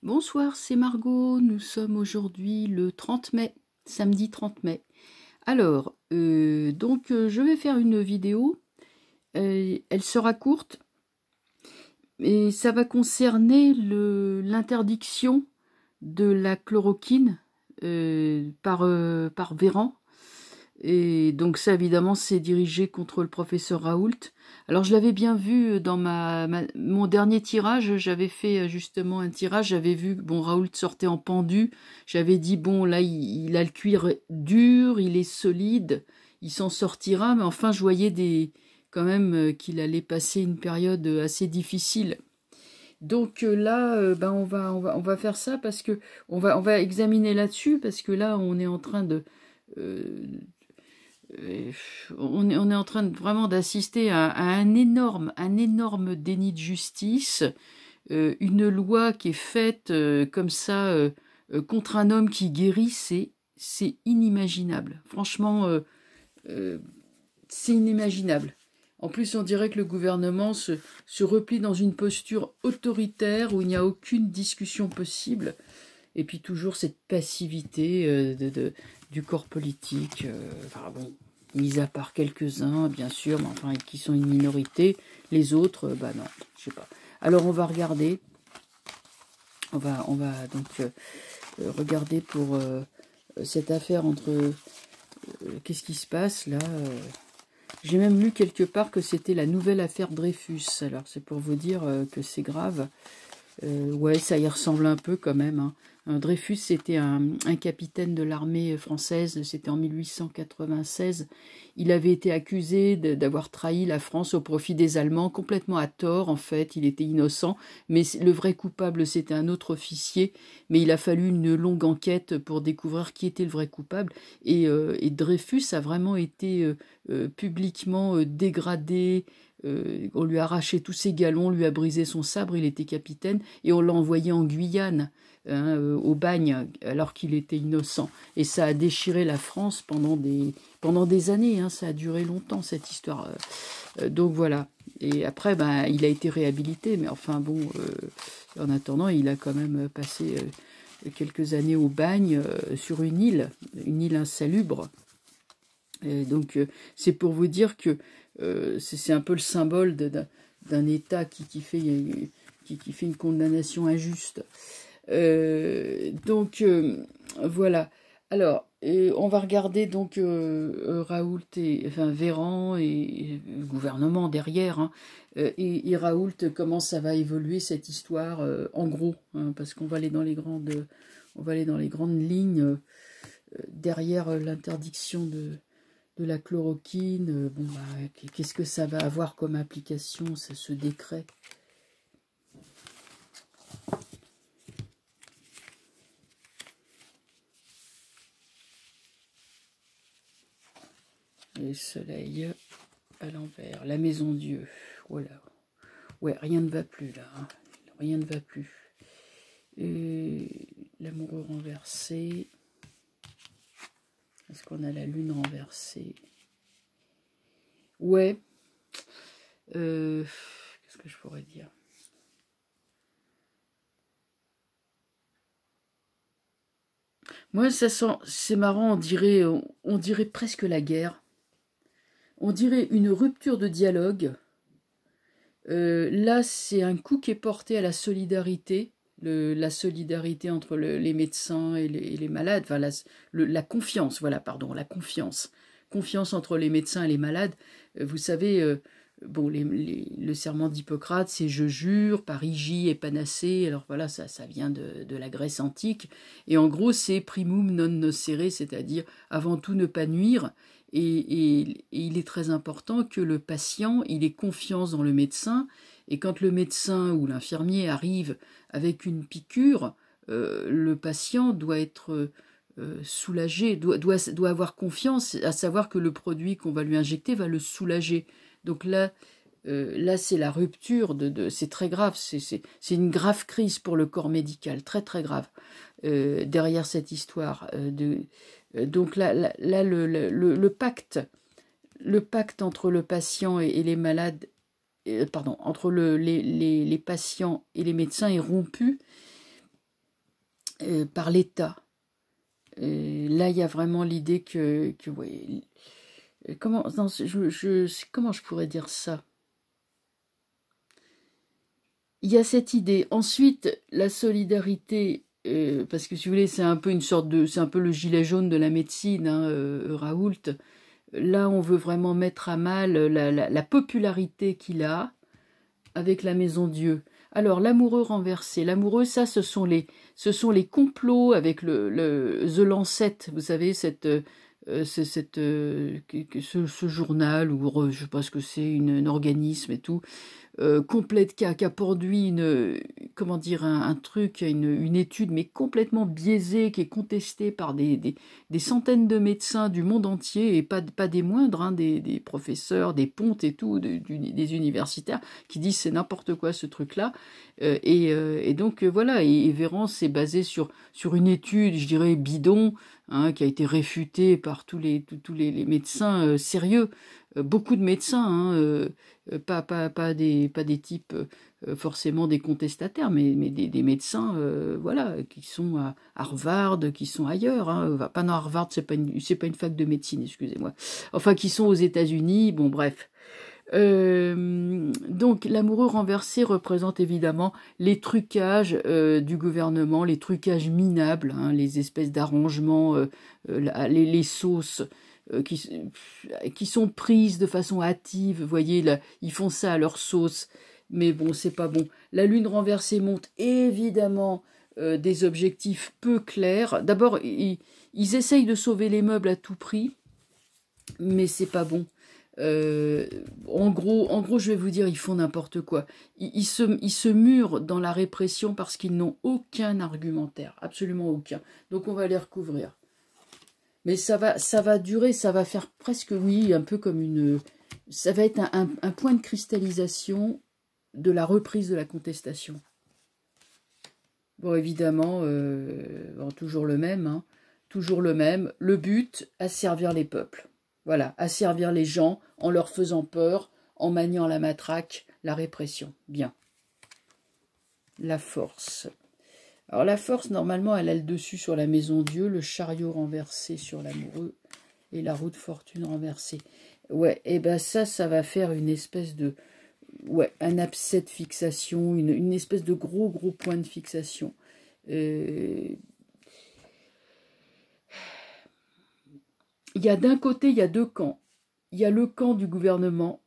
Bonsoir, c'est Margot. Nous sommes aujourd'hui le 30 mai, samedi 30 mai. Alors, je vais faire une vidéo. Elle sera courte, et ça va concerner l'interdiction de la chloroquine par Véran. Et donc ça, évidemment, c'est dirigé contre le professeur Raoult. Alors je l'avais bien vu dans mon dernier tirage, j'avais fait justement un tirage, j'avais vu que bon, Raoult sortait en pendu, j'avais dit bon là il a le cuir dur, il est solide, il s'en sortira, mais enfin je voyais quand même qu'il allait passer une période assez difficile. Donc là, on va faire ça parce que on va examiner là-dessus parce que là on est en train euh, on est en train vraiment d'assister à un énorme déni de justice, une loi qui est faite comme ça contre un homme qui guérit, c'est inimaginable. Franchement, c'est inimaginable. En plus, on dirait que le gouvernement se replie dans une posture autoritaire où il n'y a aucune discussion possible. Et puis toujours cette passivité du corps politique, enfin bon, mis à part quelques-uns, bien sûr, mais enfin, qui sont une minorité. Les autres, bah non, je sais pas. Alors on va regarder, on va donc regarder pour cette affaire entre... qu'est-ce qui se passe là J'ai même lu quelque part que c'était la nouvelle affaire Dreyfus. Alors c'est pour vous dire que c'est grave. Ouais, ça y ressemble un peu quand même. Hein. Dreyfus, c'était un capitaine de l'armée française, c'était en 1896. Il avait été accusé d'avoir trahi la France au profit des Allemands, complètement à tort en fait, il était innocent, mais le vrai coupable c'était un autre officier, mais il a fallu une longue enquête pour découvrir qui était le vrai coupable, et Dreyfus a vraiment été publiquement dégradé, on lui a arraché tous ses galons, on lui a brisé son sabre, il était capitaine, et on l'a envoyé en Guyane, hein, au bagne, alors qu'il était innocent. Et ça a déchiré la France pendant des années, hein, ça a duré longtemps cette histoire. Donc voilà. Et après, ben, il a été réhabilité, mais enfin bon, en attendant, il a quand même passé quelques années au bagne sur une île insalubre. Et donc c'est pour vous dire que c'est un peu le symbole d'un État qui fait une condamnation injuste. Voilà. Alors, on va regarder donc Raoult enfin Véran et le gouvernement derrière, hein, et Raoult, comment ça va évoluer cette histoire en gros, hein, parce qu'on va aller dans les grandes lignes derrière l'interdiction de la chloroquine. Bon, bah, qu'est-ce que ça va avoir comme application, ce décret? Le soleil à l'envers, la maison Dieu. Voilà. Ouais, rien ne va plus là. Hein. Rien ne va plus. L'amoureux renversé. Est-ce qu'on a la lune renversée? Ouais. Qu'est-ce que je pourrais dire? Moi, ça sent, c'est marrant, on dirait presque la guerre. On dirait une rupture de dialogue. Là, c'est un coup qui est porté à la solidarité, la solidarité entre les médecins et les malades, enfin la confiance, voilà, pardon, la confiance. Confiance entre les médecins et les malades. Vous savez, bon, le serment d'Hippocrate, c'est je jure, par hygie et panacée. Alors voilà, ça vient de la Grèce antique. Et en gros, c'est primum non nocere, c'est-à-dire avant tout ne pas nuire. Et il est très important que le patient, il ait confiance dans le médecin. Et quand le médecin ou l'infirmier arrive avec une piqûre, le patient doit être soulagé, doit avoir confiance, à savoir que le produit qu'on va lui injecter va le soulager. Donc là c'est la rupture, c'est très grave, c'est une grave crise pour le corps médical, très très grave, derrière cette histoire. Donc là le pacte entre le patient et les malades, pardon, entre les patients et les médecins est rompu. par l'État. Là, il y a vraiment l'idée que ouais, comment, non, comment je pourrais dire ça? Il y a cette idée. Ensuite, la solidarité, parce que si vous voulez, c'est un peu une sorte de, c'est un peu le gilet jaune de la médecine, hein, Raoult. Là, on veut vraiment mettre à mal la popularité qu'il a avec la Maison Dieu. Alors, l'amoureux renversé. L'amoureux, ça, ce sont les complots avec The Lancet, vous savez, ce journal, ou je sais pas ce que c'est, un organisme et tout, complète, qui a produit comment dire, un truc, une étude, mais complètement biaisée, qui est contestée par des centaines de médecins du monde entier, et pas des moindres, hein, des professeurs, des pontes et tout, des universitaires, qui disent c'est n'importe quoi ce truc-là. Et donc voilà, et Véran s'est basé sur une étude, je dirais, bidon, hein, qui a été réfutée par tous les médecins sérieux. Beaucoup de médecins, hein, pas des types forcément des contestataires, mais des médecins, voilà, qui sont à Harvard, qui sont ailleurs, hein, pas dans Harvard, c'est pas une fac de médecine, excusez-moi, enfin qui sont aux États-Unis, bon bref. Donc l'amoureux renversé représente évidemment les trucages du gouvernement, les trucages minables, hein, les espèces d'arrangements, les sauces qui sont prises de façon hâtive. Vous voyez, là, ils font ça à leur sauce, mais bon, c'est pas bon. La lune renversée montre évidemment des objectifs peu clairs. D'abord, ils essayent de sauver les meubles à tout prix, mais c'est pas bon. En gros, je vais vous dire, ils font n'importe quoi. Ils se murent dans la répression parce qu'ils n'ont aucun argumentaire, absolument aucun. Donc on va les recouvrir. Mais ça va durer, ça va faire presque, oui, un peu comme ça va être un point de cristallisation de la reprise de la contestation. Bon, évidemment, toujours le même, hein, toujours le même. Le but, asservir les peuples. Voilà, asservir les gens en leur faisant peur, en maniant la matraque, la répression. Bien. La force. Alors la force, normalement, elle a le dessus sur la Maison Dieu, le chariot renversé sur l'amoureux et la roue de fortune renversée. Ouais, et ben ça va faire une espèce de... Ouais, un abcès de fixation, une espèce de gros point de fixation. Il y a d'un côté, il y a deux camps. Il y a le camp du gouvernement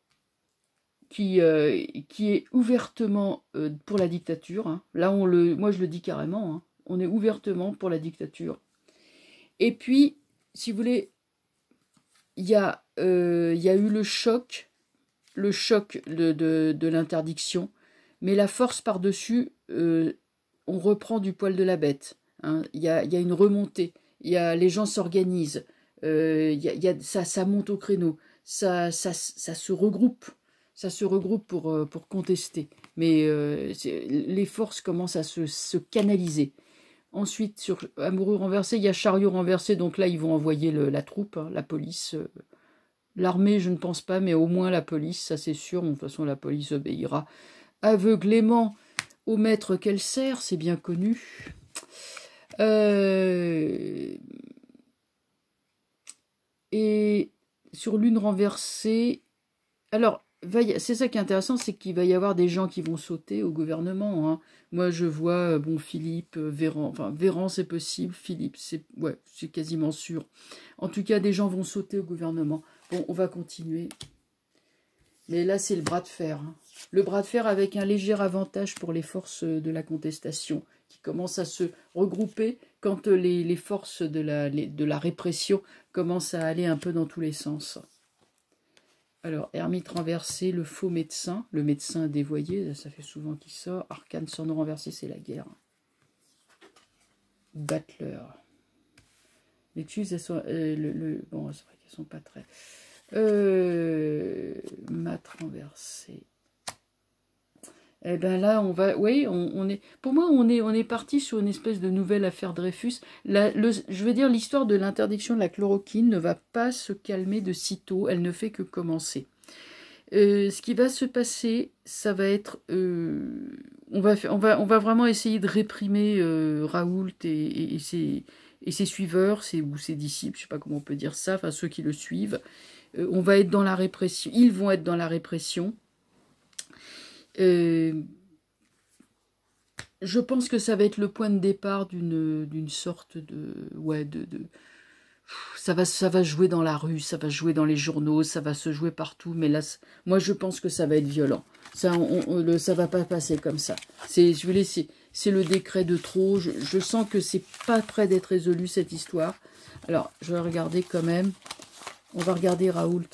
qui est ouvertement pour la dictature. Hein. Là, moi je le dis carrément, hein. On est ouvertement pour la dictature. Et puis, si vous voulez, il y a eu le choc de l'interdiction, mais la force par-dessus, on reprend du poil de la bête. Hein. Il y a une remontée, les gens s'organisent, ça monte au créneau, ça se regroupe. Ça se regroupe pour contester. Mais les forces commencent à se canaliser. Ensuite, sur amoureux renversé, il y a chariot renversé. Donc là, ils vont envoyer la troupe, hein, la police. L'armée, je ne pense pas, mais au moins la police, ça c'est sûr. De toute façon, la police obéira aveuglément au maître qu'elle sert, c'est bien connu. Et sur lune renversée... Alors, c'est ça qui est intéressant, c'est qu'il va y avoir des gens qui vont sauter au gouvernement. Hein. Moi, je vois, bon, Philippe, Véran, enfin, Véran, c'est possible, Philippe, c'est quasiment sûr. En tout cas, des gens vont sauter au gouvernement. Bon, on va continuer. Mais là, c'est le bras de fer. Hein. Le bras de fer avec un léger avantage pour les forces de la contestation, qui commencent à se regrouper quand les forces de la répression commencent à aller un peu dans tous les sens. Alors, ermite renversé, le faux médecin, le médecin dévoyé, ça fait souvent qu'il sort. Arcane sans nom renversé, c'est la guerre. Battler. Les tues, elles sont... bon, c'est vrai qu'elles sont pas très... mat renversé. Eh ben là, on va... Oui, on est... Pour moi, on est parti sur une espèce de nouvelle affaire Dreyfus. Je veux dire, l'histoire de l'interdiction de la chloroquine ne va pas se calmer de sitôt. Elle ne fait que commencer. Ce qui va se passer, ça va être... on va vraiment essayer de réprimer Raoult et ses suiveurs, ou ses disciples, je ne sais pas comment on peut dire ça, enfin ceux qui le suivent. On va être dans la répression, ils vont être dans la répression. Je pense que ça va être le point de départ d'une sorte ça va jouer dans la rue, ça va jouer dans les journaux, ça va se jouer partout, mais là, moi je pense que ça va être violent. Ça va pas passer comme ça. C'est le décret de trop. Je sens que c'est pas près d'être résolu cette histoire. Alors, je vais regarder quand même. On va regarder Raoult.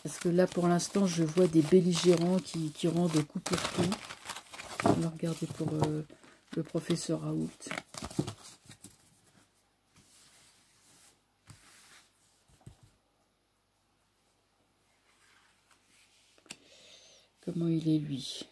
Parce que là, pour l'instant, je vois des belligérants qui rendent coup pour coup. On va regarder pour le professeur Raoult. Comment il est, lui?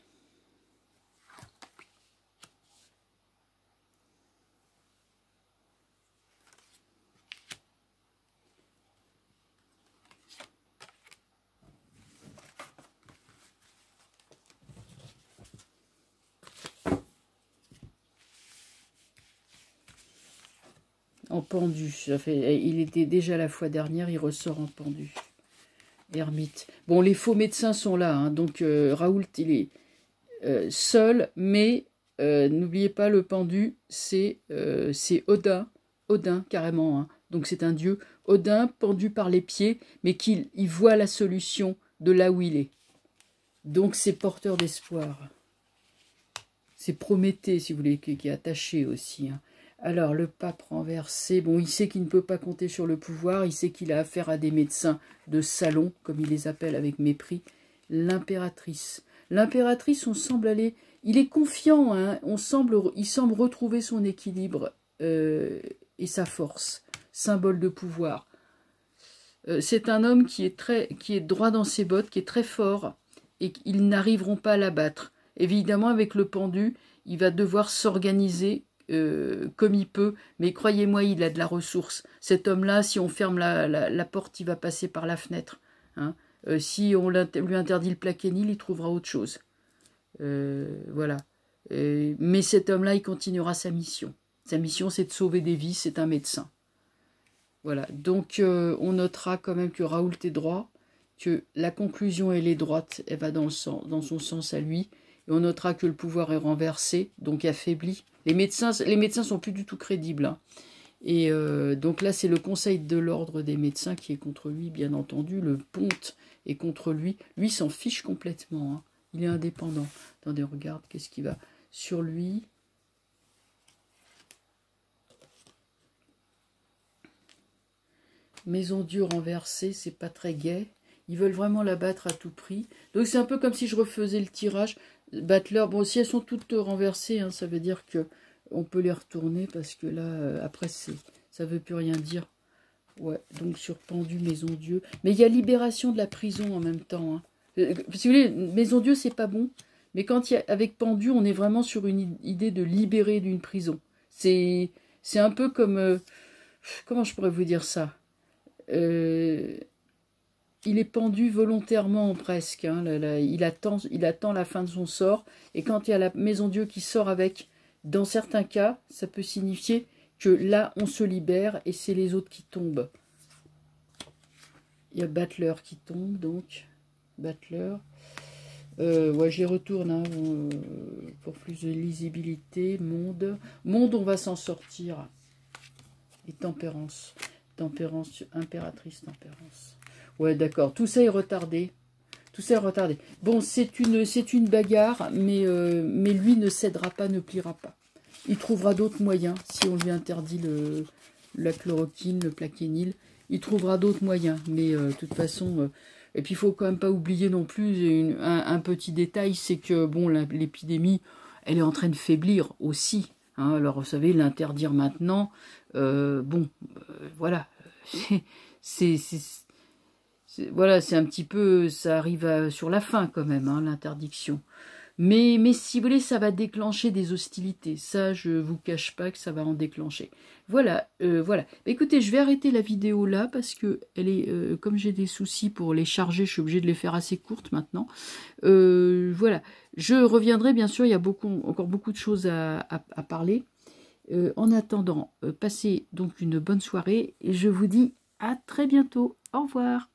En pendu. Il était déjà la fois dernière, il ressort en pendu. Ermite. Bon, les faux médecins sont là, hein, donc Raoult, il est seul, mais n'oubliez pas, le pendu, c'est Odin. Odin, carrément. Hein. Donc c'est un dieu. Odin, pendu par les pieds, mais il voit la solution de là où il est. Donc c'est porteur d'espoir. C'est Prométhée, si vous voulez, qui est attaché aussi. Hein. Alors, le pape renversé, bon, il sait qu'il ne peut pas compter sur le pouvoir, il sait qu'il a affaire à des médecins de salon, comme il les appelle avec mépris. L'impératrice. L'impératrice, on semble aller... Il est confiant, hein, il semble retrouver son équilibre et sa force, symbole de pouvoir. C'est un homme qui est droit dans ses bottes, qui est très fort, et ils n'arriveront pas à l'abattre. Évidemment, avec le pendu, il va devoir s'organiser comme il peut, mais croyez-moi, il a de la ressource. Cet homme-là, si on ferme la porte, il va passer par la fenêtre. Hein. Si on lui interdit le plaquenil, il trouvera autre chose. Voilà. Mais cet homme-là, il continuera sa mission. Sa mission, c'est de sauver des vies, c'est un médecin. Voilà. Donc, on notera quand même que Raoult est droit, que la conclusion, elle est droite, elle va dans son sens à lui. Et on notera que le pouvoir est renversé, donc affaibli. Les médecins sont plus du tout crédibles. Hein. Et donc là, c'est le conseil de l'ordre des médecins qui est contre lui, bien entendu. Le ponte est contre lui. Lui s'en fiche complètement. Hein. Il est indépendant. Attendez, regarde, qu'est-ce qui va sur lui. Maison Dieu renversée, c'est pas très gai. Ils veulent vraiment la battre à tout prix. Donc c'est un peu comme si je refaisais le tirage. Battler, bon, si elles sont toutes renversées, hein, ça veut dire que on peut les retourner parce que là, après, ça veut plus rien dire. Ouais, donc sur pendu, Maison Dieu. Mais il y a libération de la prison en même temps. Hein. Si vous voulez, Maison Dieu, c'est pas bon. Mais quand avec pendu, on est vraiment sur une idée de libérer d'une prison. C'est un peu comme... comment je pourrais vous dire ça il est pendu volontairement presque. Hein, il attend la fin de son sort. Et quand il y a la Maison Dieu qui sort avec, dans certains cas, ça peut signifier que là, on se libère et c'est les autres qui tombent. Il y a Battler qui tombe, donc. Battler. Ouais, je les retourne hein, pour plus de lisibilité. Monde. Monde, on va s'en sortir. Et tempérance. Tempérance, impératrice, tempérance. Ouais, d'accord. Tout ça est retardé. Tout ça est retardé. Bon, c'est une bagarre, mais lui ne cédera pas, ne pliera pas. Il trouvera d'autres moyens. Si on lui interdit la chloroquine, le plaquenil, il trouvera d'autres moyens. Mais de toute façon... et puis, il faut quand même pas oublier non plus un petit détail, c'est que, bon, l'épidémie, elle est en train de faiblir aussi. Hein. Alors, vous savez, l'interdire maintenant, voilà. Voilà, c'est un petit peu, ça arrive sur la fin quand même, hein, l'interdiction. Mais si vous voulez, ça va déclencher des hostilités. Ça, je vous cache pas que ça va en déclencher. Voilà, voilà. Écoutez, je vais arrêter la vidéo là parce que elle est, comme j'ai des soucis pour les charger, je suis obligée de les faire assez courtes maintenant. Voilà. Je reviendrai, bien sûr, il y a encore beaucoup de choses à parler. En attendant, passez donc une bonne soirée et je vous dis à très bientôt. Au revoir.